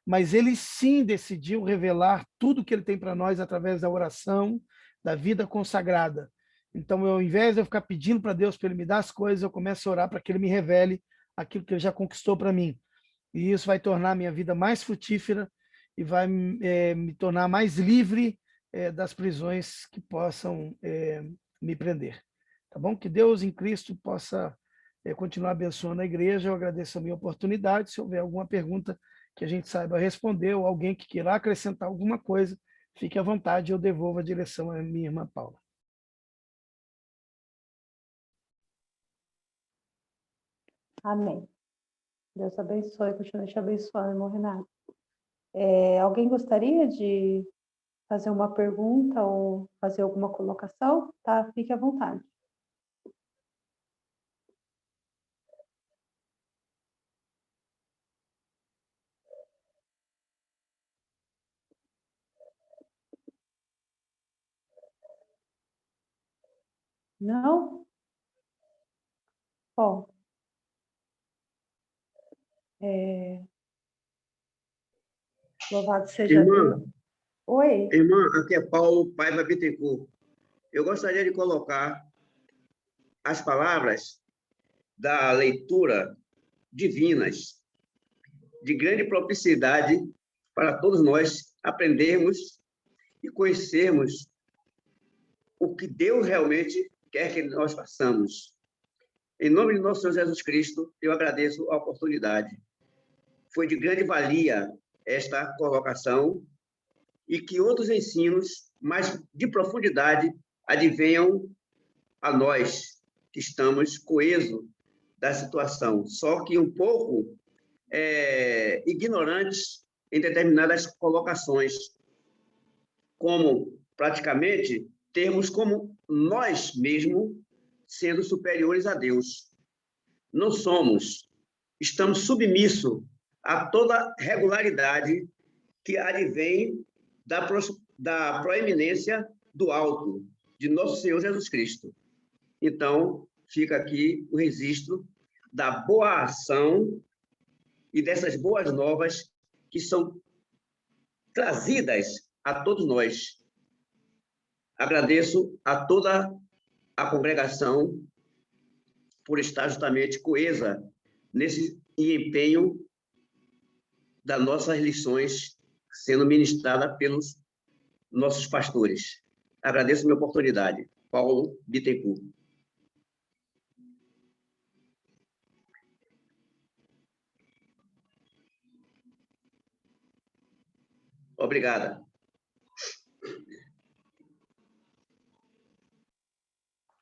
mas Ele sim decidiu revelar tudo que Ele tem para nós através da oração, da vida consagrada. Então, ao invés de eu ficar pedindo para Deus para Ele me dar as coisas, eu começo a orar para que Ele me revele aquilo que Ele já conquistou para mim. E isso vai tornar a minha vida mais frutífera e vai me tornar mais livre das prisões que possam me prender. Tá bom? Que Deus em Cristo possa continuar abençoando a igreja. Eu agradeço a minha oportunidade. Se houver alguma pergunta que a gente saiba responder ou alguém que queira acrescentar alguma coisa, fique à vontade, eu devolvo a direção à minha irmã Paula. Amém. Deus abençoe, continue te abençoando, irmão Renato. Alguém gostaria de fazer uma pergunta ou fazer alguma colocação? Tá? Fique à vontade. Não? Bom, Louvado seja Irmã, Deus. Oi. irmã, aqui é Paulo Paiva Bittencourt. Eu gostaria de colocar as palavras da leitura divinas, de grande propricidade para todos nós aprendermos e conhecermos o que Deus realmente quer que nós façamos. Em nome de nosso Senhor Jesus Cristo, eu agradeço a oportunidade. Foi de grande valia esta colocação e que outros ensinos, mais de profundidade, advenham a nós, que estamos coesos da situação, só que um pouco ignorantes em determinadas colocações, como praticamente termos como nós mesmos sendo superiores a Deus. Não somos, estamos submissos a toda regularidade que advém da proeminência do alto, de nosso Senhor Jesus Cristo. Então, fica aqui o registro da boa ação e dessas boas novas que são trazidas a todos nós. Agradeço a toda a congregação por estar justamente coesa nesse empenho das nossas lições sendo ministrada pelos nossos pastores. Agradeço a minha oportunidade. Paulo Bittencourt. Obrigada.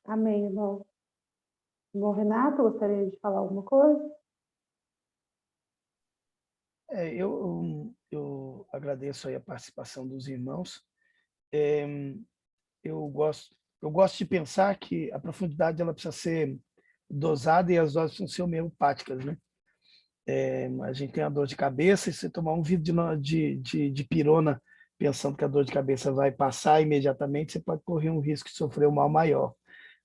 Amém, irmão. Irmão Renato, gostaria de falar alguma coisa? Eu agradeço aí a participação dos irmãos. Eu gosto de pensar que a profundidade ela precisa ser dosada e as doses precisam ser homeopáticas, né? A gente tem a dor de cabeça e se tomar um vidro de pirona pensando que a dor de cabeça vai passar imediatamente, você pode correr um risco de sofrer um mal maior,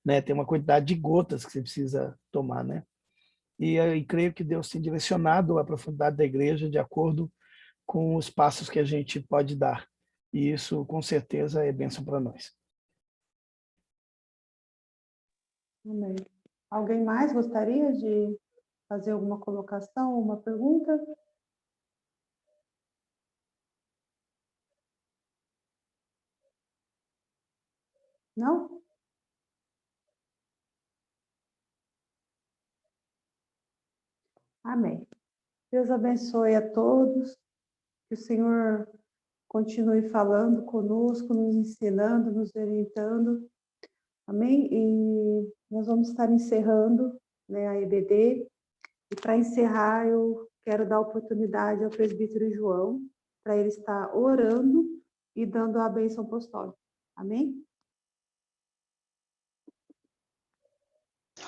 né? Tem uma quantidade de gotas que você precisa tomar, né? E creio que Deus tem direcionado a profundidade da igreja de acordo com os passos que a gente pode dar. E isso, com certeza, é bênção para nós. Amém. Alguém mais gostaria de fazer alguma colocação, uma pergunta? Não? Amém. Deus abençoe a todos, que o Senhor continue falando conosco, nos ensinando, nos orientando. Amém? E nós vamos estar encerrando, né, a EBD. E para encerrar, eu quero dar oportunidade ao presbítero João, para ele estar orando e dando a bênção apostólica. Amém?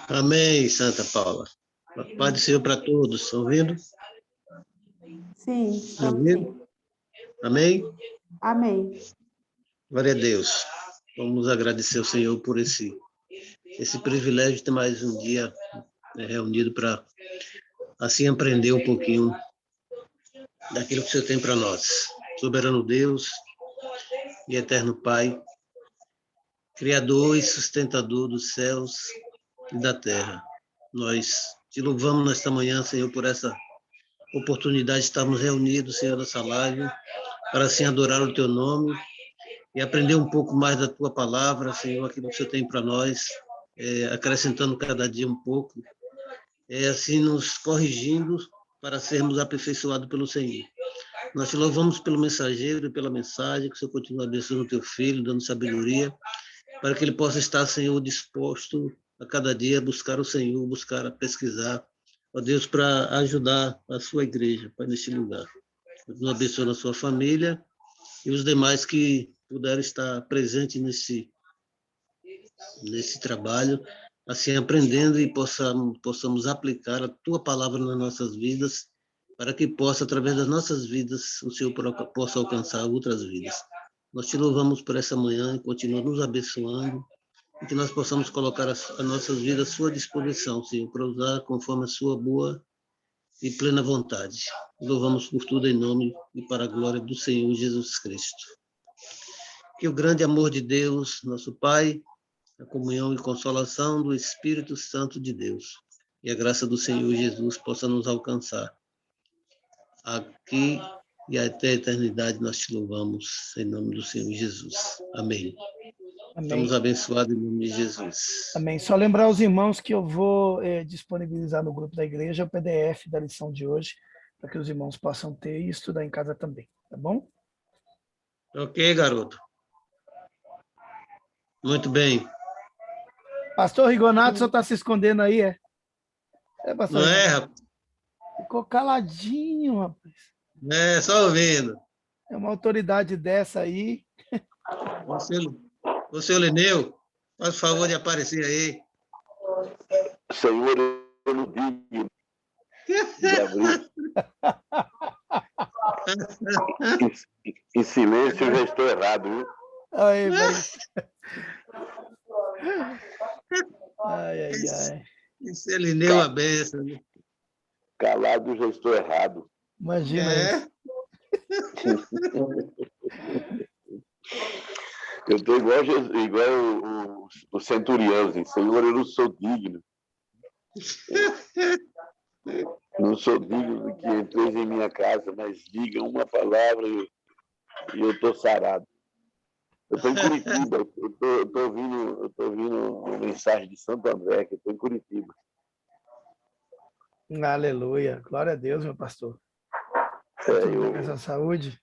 Amém, Santa Paula. A paz do Senhor para todos. Estão ouvindo? Sim, estamos Ouvindo? sim. Amém? Amém. Glória a Deus. Vamos agradecer ao Senhor por esse privilégio de ter mais um dia reunido para assim aprender um pouquinho daquilo que o Senhor tem para nós. Soberano Deus e eterno Pai, Criador e sustentador dos céus e da terra. Nós te louvamos nesta manhã, Senhor, por essa oportunidade de estarmos reunidos, Senhor, nessa live, para assim adorar o teu nome e aprender um pouco mais da tua palavra, Senhor, aquilo que o Senhor tem para nós, acrescentando cada dia um pouco, assim nos corrigindo para sermos aperfeiçoados pelo Senhor. Nós te louvamos pelo mensageiro e pela mensagem, que o Senhor continue abençoando o teu filho, dando sabedoria, para que ele possa estar, Senhor, disposto a cada dia buscar o Senhor, buscar pesquisar, ó Deus, para ajudar a sua igreja, Pai, neste lugar. Continua abençoando a sua família e os demais que puderam estar presentes nesse trabalho, assim aprendendo e possamos aplicar a tua palavra nas nossas vidas, para que possa, através das nossas vidas, o Senhor possa alcançar outras vidas. Nós te louvamos por essa manhã e continua nos abençoando, e que nós possamos colocar as nossas vidas à sua disposição, Senhor, para usar conforme a sua boa e plena vontade. Louvamos por tudo em nome e para a glória do Senhor Jesus Cristo. Que o grande amor de Deus, nosso Pai, a comunhão e consolação do Espírito Santo de Deus e a graça do Senhor Jesus possa nos alcançar. Aqui e até a eternidade nós te louvamos em nome do Senhor Jesus. Amém. Amém. Estamos abençoados em nome de Jesus. Amém. Só lembrar aos irmãos que eu vou disponibilizar no grupo da igreja o PDF da lição de hoje, para que os irmãos possam ter e estudar em casa também, tá bom? Ok, garoto. Muito bem. Pastor Rigonato só está se escondendo aí, é? Pastor Não é, Rigonato? rapaz? Ficou caladinho, rapaz. É, só ouvindo. É uma autoridade dessa aí. Você, Lineu, faz o favor de aparecer aí. Senhor, eu não digo de abrir. Em silêncio eu já estou errado, viu? Aí, mas... Ai, ai, ai. Esse Lineu é a benção. Né? Calado eu já estou errado. Imagina isso. Eu estou igual o centurião, assim, Senhor, eu não sou digno. Não sou digno do que entreis em minha casa, mas diga uma palavra e eu estou sarado. Eu estou em Curitiba, eu estou ouvindo uma mensagem de Santo André, que eu estou em Curitiba. Aleluia. Glória a Deus, meu pastor. Essa saúde.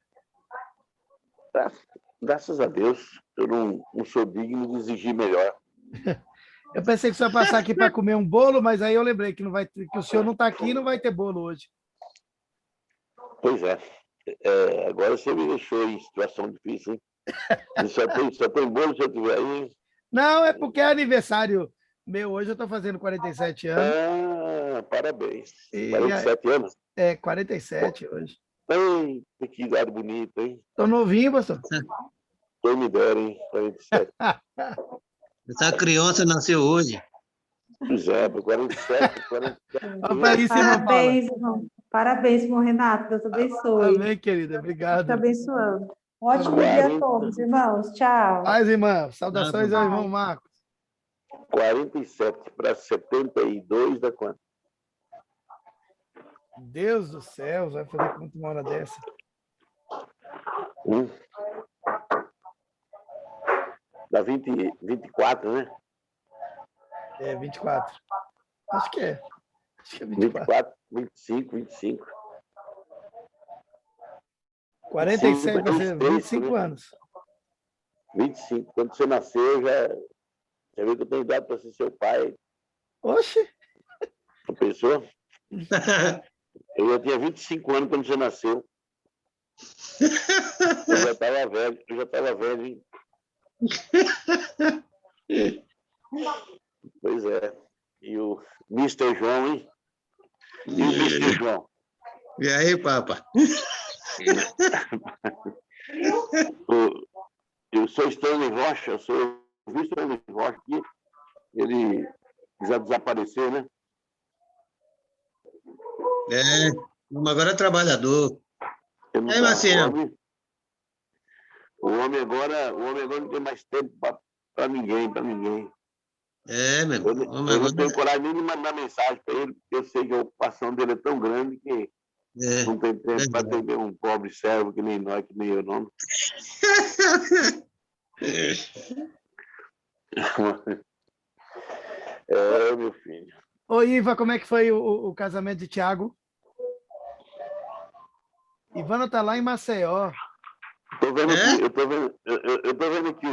Graças a Deus, eu não sou digno de exigir melhor. Eu pensei que você ia passar aqui para comer um bolo, mas aí eu lembrei que o senhor não está aqui e não vai ter bolo hoje. Pois é. Agora você me deixou em situação difícil, hein? Só tem bolo se eu tiver aí. Não, é porque é aniversário meu. Hoje eu estou fazendo 47 anos. Ah, parabéns. 47 anos? 47 hoje. Eita, que idade bonita, hein? Estou novinho, pastor. Quem me dera, hein? 47. Essa criança nasceu hoje. Pois é, 47. Parabéns, irmão. Parabéns, irmão Renato. Deus abençoe. Amém, querida. Obrigado. Te abençoando. Ótimo dia a todos, irmãos. Tchau. Paz, irmão. Saudações ao irmão Marcos. 47 para 72 dá quanto? Deus do céu, vai fazer quanto uma hora dessa? Dá 24, né? 24. Acho que é 24, 25. 47, você 25 anos. 25. Quando você nasceu, já viu que eu tenho idade para ser seu pai. Oxe! Uma pessoa? Eu já tinha 25 anos quando você nasceu. Eu já estava velho, hein? Pois é. E o Mr. João, hein? E o Mr. João? E aí, papa? Eu sou Stanley Rocha, eu vi Stanley Rocha aqui. Ele já desapareceu, né? Agora é trabalhador. Aí, Marcelo? O homem agora não tem mais tempo para ninguém. Meu irmão. Eu não tenho coragem nem de mandar mensagem para ele, porque eu sei que a ocupação dele é tão grande que não tem tempo para atender um pobre servo que nem nós, que nem eu, não. Meu filho. Ô, Iva, como é que foi o casamento de Tiago? Ivana está lá em Maceió. Eu tô vendo aqui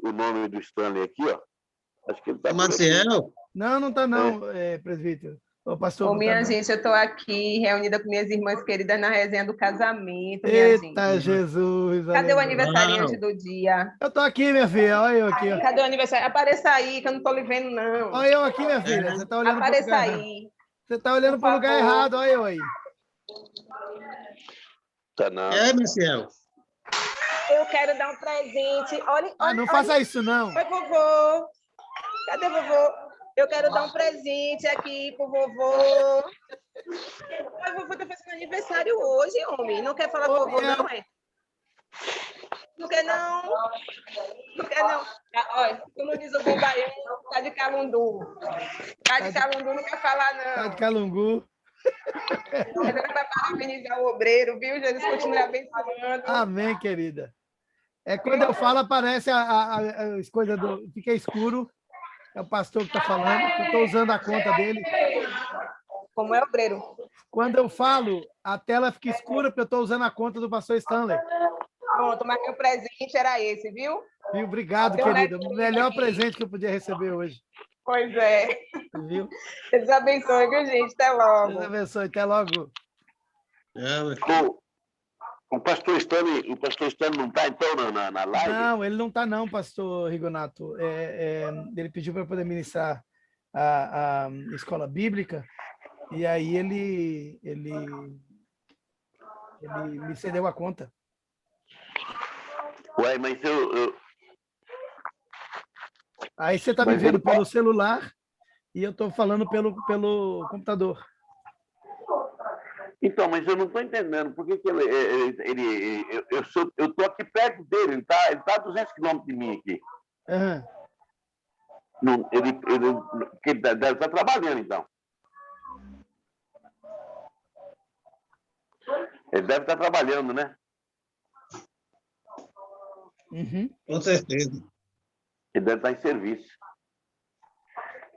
o nome do Stanley aqui, ó. Acho que ele tá Maciel? Não está não, presbítero. Ô, pastor. Minha gente, eu estou aqui reunida com minhas irmãs queridas na resenha do casamento, minha gente. Eita, Jesus! Cadê o aniversariante do dia? Eu tô aqui, minha filha. Olha eu aqui. Cadê o aniversário? Apareça aí, que eu não estou lhe vendo, não. Olha eu aqui, minha filha. Você tá olhando Apareça aí. Você tá olhando para o lugar errado. Olha eu aí. Tá não. Maciel. Eu quero dar um presente. Olha, não faça isso, não. Oi, vovô. Cadê vovô? Eu quero dar um presente aqui pro vovô. Mas vovô tá fazendo aniversário hoje, homem. Não quer falar com o vovô, não, é? Não quer, não. Não quer, não. Olha, como diz o bom baiano, tá de calundu. Tá de calundu, não quer falar, não. Tá de Calungu. Mas ela vai parabenizar o obreiro, viu? Jesus continue abençoando. Amém, querida. É quando eu falo, aparece as coisas do... Fica escuro. É o pastor que está falando. Eu estou usando a conta dele. Como é obreiro. Quando eu falo, a tela fica escura porque eu estou usando a conta do pastor Stanley. Pronto, mas meu presente era esse, viu? Viu? Obrigado, querida. O melhor presente que eu podia receber hoje. Pois é. Viu? Deus abençoe, viu, gente? Até logo. Deus abençoe. Até logo. O pastor Stanley não está, então, na live? Não, ele não está não, pastor Rigonato. Ele pediu para eu poder ministrar a escola bíblica e aí ele me cedeu a conta. Ué, mas Aí você está me vendo pelo celular e eu estou falando pelo computador. Então, mas eu não estou entendendo. Por que eu estou aqui perto dele, ele está a 200 quilômetros de mim aqui. Uhum. Não, ele deve estar trabalhando, então. Ele deve estar trabalhando, né? Uhum. Com certeza. Ele deve estar em serviço.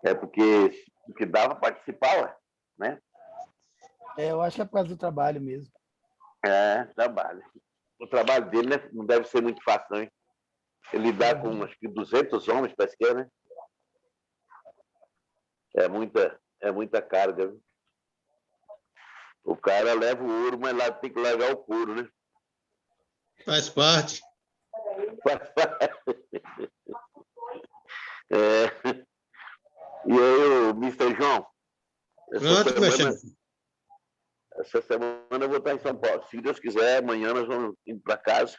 É porque dava para participar, ué, né? Eu acho que é por causa do trabalho mesmo. Trabalho. O trabalho dele, né, não deve ser muito fácil, não, hein? Ele lidar com, acho que, 200 homens, parece que é, né? É muita carga, viu? O cara leva o ouro, mas lá tem que largar o couro, né? Faz parte. E aí, o Mr. João? Pronto, meu chefe. Essa semana eu vou estar em São Paulo. Se Deus quiser, amanhã nós vamos ir para casa.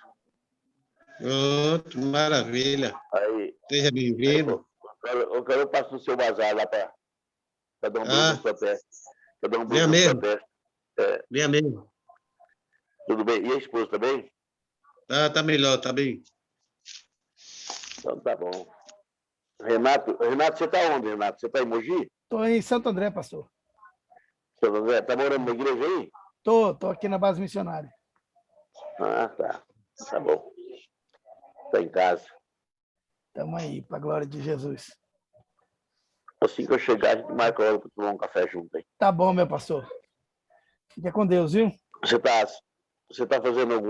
Pronto, maravilha. Aí, Seja bem-vindo. eu quero passar no seu bazar lá para dar um beijo na sua testa. Para dar um beijo na sua testa. Venha mesmo. Tudo bem? E a esposa, tá bem? Tá melhor, tá bem. Então tá bom. Renato, você está onde, Renato? Você está em Mogi? Estou em Santo André, pastor. Santo André, tá morando na igreja aí? Tô aqui na base missionária. Ah, tá. Tá bom. Tá em casa. Estamos aí, para a glória de Jesus. Assim que eu chegar, a gente marca logo para tomar um café junto aí. Tá bom, meu pastor. Fica com Deus, viu? Você tá fazendo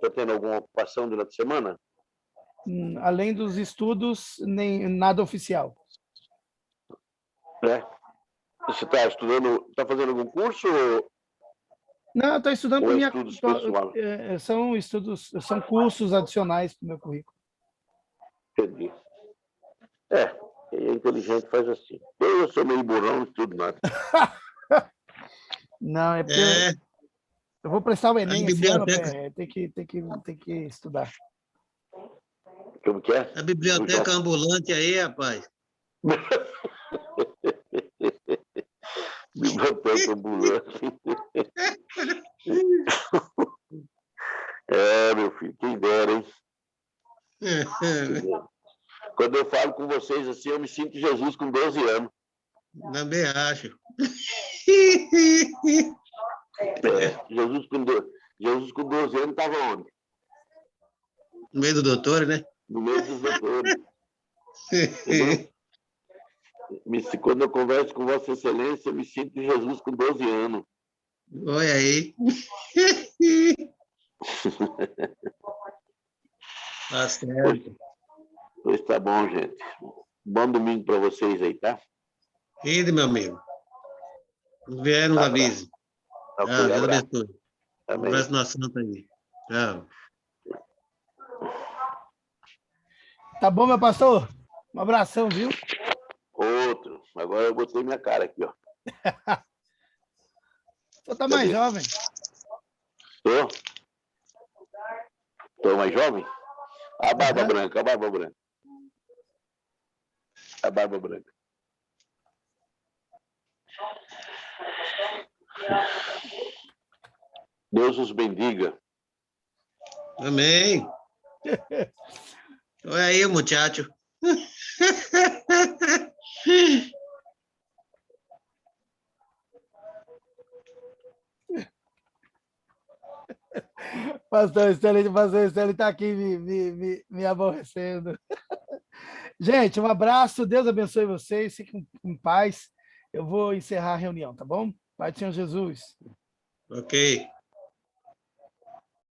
tá tendo alguma ocupação durante a semana? Além dos estudos, nem nada oficial. Você está estudando, está fazendo algum curso? Não, eu estou estudando para minha... estudos pessoais? São cursos adicionais para o meu currículo. Entendi. Quem é inteligente faz assim. Eu sou meio burrão, não estudo nada. Não, é porque eu vou prestar o Enem esse ano, tem que estudar. Como que é? A biblioteca ambulante aí, rapaz. Biblioteca ambulante. Meu filho, quem dera, hein? Quando eu falo com vocês assim, eu me sinto Jesus com 12 anos. Também acho. Jesus com 12 anos estava onde? No meio do doutor, né? No meio dos doutores. Quando eu converso com Vossa Excelência, eu me sinto Jesus com 12 anos. Olha aí. Tá certo. Pois tá bom, gente. Bom domingo para vocês aí, tá? Ide, meu amigo. Nos vier, nos avise. Deus abençoe. Um abraço na santa aí. Tchau. Tá bom, meu pastor? Um abração, viu? Outro. Agora eu botei minha cara aqui, ó. Você tá mais jovem. Tô mais jovem? A barba branca, a barba branca. A barba branca. Deus os bendiga. Amém. Olha aí, muchacho. Pastor Stanley está aqui me aborrecendo. Gente, um abraço, Deus abençoe vocês, fiquem em paz. Eu vou encerrar a reunião, tá bom? Pai do Senhor Jesus. Ok.